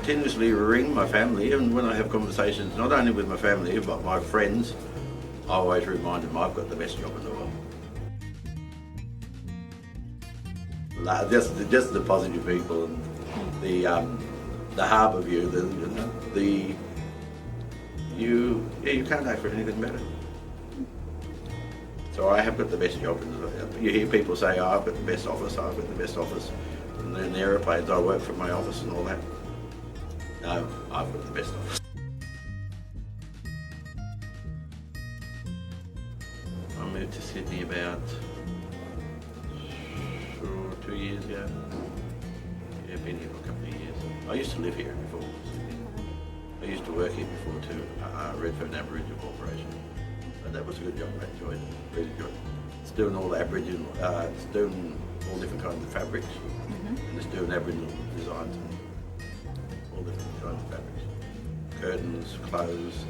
continuously ring my family, and when I have conversations, not only with my family, but my friends, I always remind them I've got the best job in the world. Just the positive people and the harbour view, you can't ask for anything better. So I have got the best job. You hear people say, oh, I've got the best office, I've got the best office. And then the aeroplanes, I work from my office and all that. No, I've got the best office. I moved to Sydney about 2 years ago. Yeah, been here for a couple of years. I used to live here before. I used to work here before too, Redfern Aboriginal Corporation. But that was a good job, I enjoyed it, really enjoyed it. It's doing all Aboriginal, it's doing all different kinds of fabrics. And it's doing Aboriginal designs and all different kinds of fabrics. Curtains, clothes,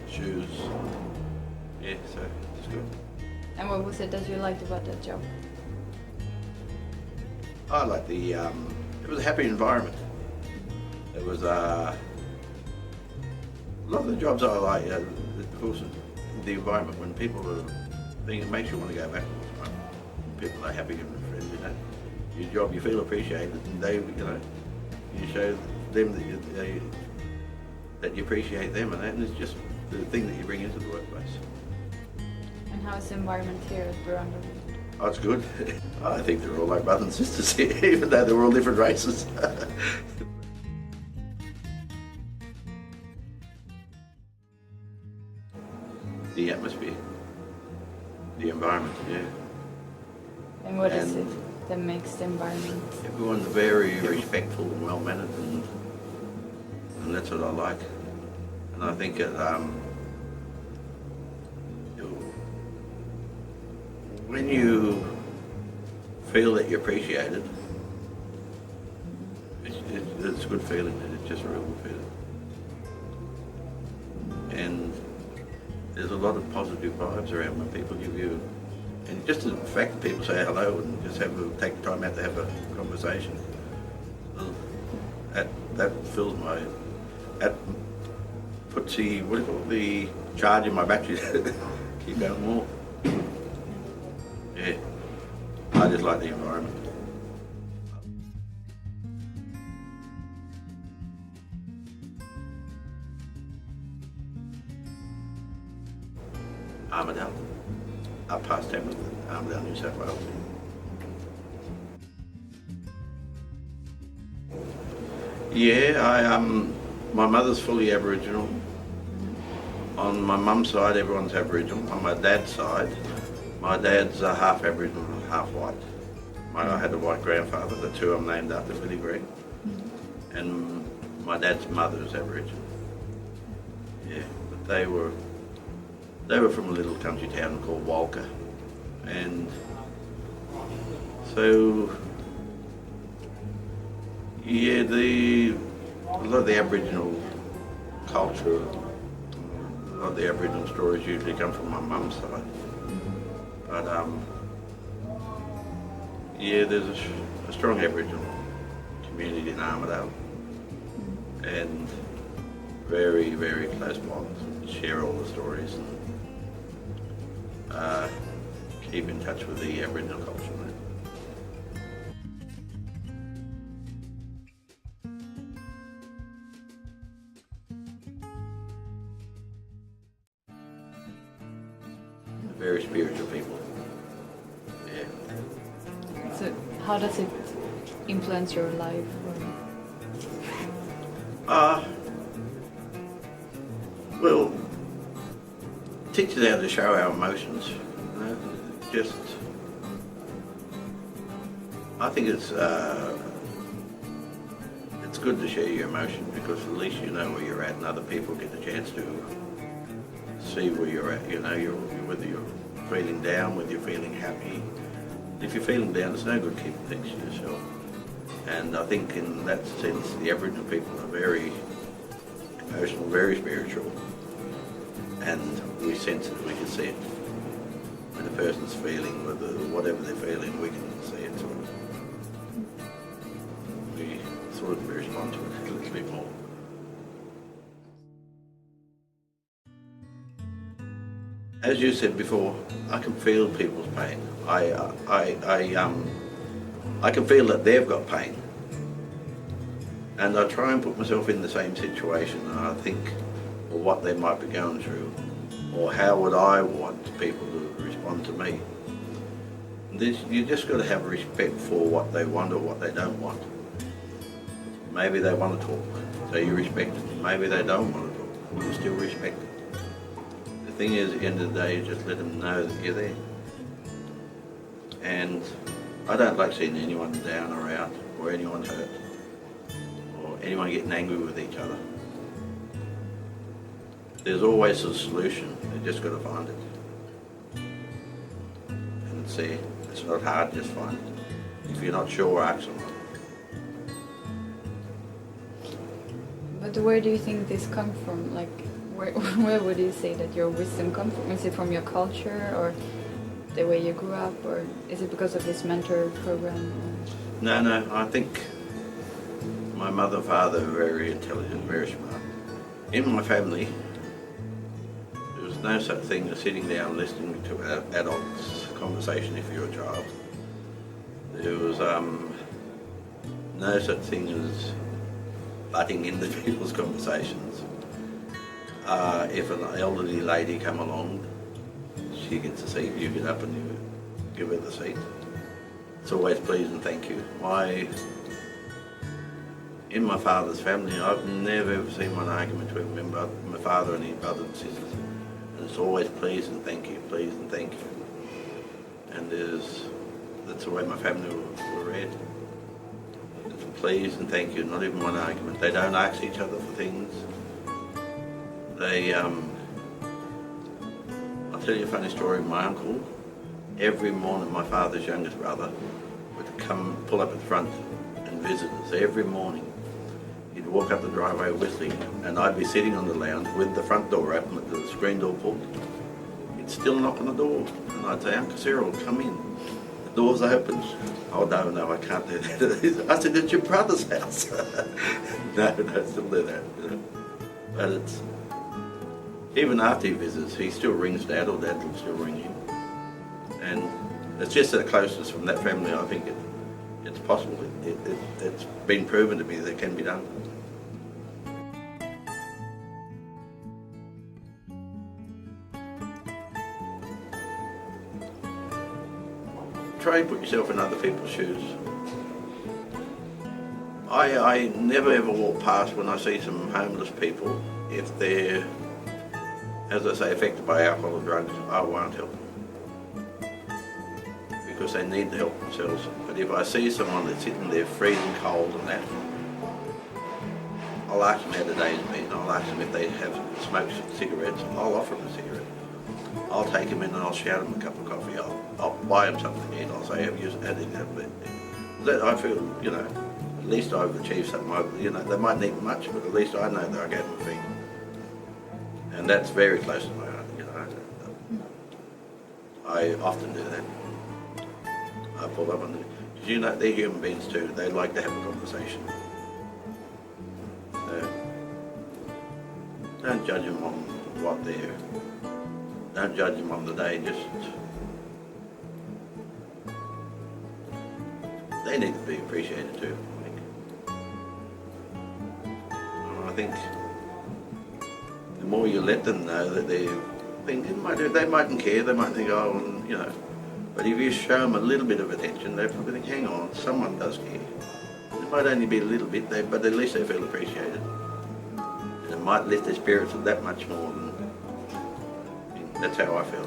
shoes. Yeah, so it's good. And what was it that you liked about that job? I like it was a happy environment. It was a lot of the jobs I like, of course, the environment when people are being, it makes you want to go back all the time. People are happy and friendly, you know. Your job, you feel appreciated, and they, you show them that you appreciate them, and it's just the thing that you bring into the workplace. And how's the environment here at Veranda? Oh, it's good. I think they're all like brothers and sisters here, even though they're all different races. The atmosphere, the environment, yeah. And what is it that makes the environment? Everyone's very respectful and well-mannered, and that's what I like. And I think when you feel that you're appreciated, it's a good feeling. It's just a real good feeling. And there's a lot of positive vibes around when people give you, and just the fact that people say hello and just take the time out to have a conversation, that fills that puts the charge in my battery. Keep going more. Yeah, I just like the environment. Armidale, up past Hamilton, Armidale, New South Wales. Yeah, my mother's fully Aboriginal. On my mum's side, everyone's Aboriginal. On my dad's side, my dad's half Aboriginal and half white. I had a white grandfather, the two I'm named after, Billy Green. And my dad's mother is Aboriginal. Yeah, but they were from a little country town called Walker. And so, yeah, a lot of the Aboriginal culture, a lot of the Aboriginal stories usually come from my mum's side. But yeah, there's a strong Aboriginal community in Armidale, and very, very close bonds. Share all the stories and keep in touch with the Aboriginal culture. Very spiritual people. Yeah. So how does it influence your life? Well, it teaches us how to show our emotions. Just, I think it's good to share your emotion, because at least you know where you're at, and other people get the chance to see where you're at. You know, whether you're feeling down, whether you're feeling happy. If you're feeling down, it's no good keeping things to yourself. And I think in that sense, the Aboriginal people are very emotional, very spiritual, and we sense it, we can see it. When a person's feeling, whatever they're feeling, we can see it. We thought I'd respond to it a little bit more. As you said before, I can feel people's pain. I can feel that they've got pain. And I try and put myself in the same situation, and I think of what they might be going through, or how would I want people to respond to me. You just got to have respect for what they want or what they don't want. Maybe they want to talk, so you respect it. Maybe they don't want to talk, you still respect it. The thing is, at the end of the day, just let them know that you're there. And I don't like seeing anyone down or out, or anyone hurt, or anyone getting angry with each other. There's always a solution, you just got to find it. And it's there. It's not hard, just find it. If you're not sure, ask someone. But where do you think this comes from? Like, where would you say that your wisdom comes from? Is it from your culture, or the way you grew up, or is it because of this mentor program? No, I think my mother and father are very intelligent, very smart. In my family, there was no such thing as sitting down listening to adults' conversation if you're a child. There was no such thing as butting into people's conversations. If an elderly lady come along, she gets a seat, you get up and you give her the seat. It's always please and thank you. In my father's family, I've never ever seen one argument between my father and his brothers and sisters. And it's always please and thank you, please and thank you. And that's the way my family were reared. It's please and thank you, not even one argument. They don't ask each other for things. I'll tell you a funny story. My uncle, every morning, my father's youngest brother, would come pull up at the front and visit us every morning. He'd walk up the driveway whistling, and I'd be sitting on the lounge with the front door open, with the screen door pulled. He'd still knock on the door, and I'd say, Uncle Cyril, come in. The door's open. Oh, no, I can't do that. I said, it's your brother's house. No, still do that. You know. But it's, even after he visits, he still rings Dad, or Dad will still ring him. And it's just the closeness from that family. I think it's possible. It's been proven to me that it can be done. Try and put yourself in other people's shoes. I never ever walk past when I see some homeless people, if they're, as I say, affected by alcohol or drugs, I won't help them. Because they need to help themselves. But if I see someone that's sitting there freezing cold and that, I'll ask them how the day's been. I'll ask them if they have smoked cigarettes. I'll offer them a cigarette. I'll take them in and I'll shout them a cup of coffee. I'll buy them something to eat. I'll say, have you had anything? That I feel, you know, at least I've achieved something. You know, they might need much, but at least I know that I gave them a feed. And that's very close to my heart, you know. I often do that. I pull up on them. Because you know, they're human beings too. They like to have a conversation. So, don't judge them on what they're... Don't judge them on the day, just... They need to be appreciated too, I think. The more you let them know that they're thinking, they mightn't care, they might think, oh, well, you know. But if you show them a little bit of attention, they probably think, hang on, someone does care. It might only be a little bit, but at least they feel appreciated. And it might lift their spirits that much more than... That's how I feel.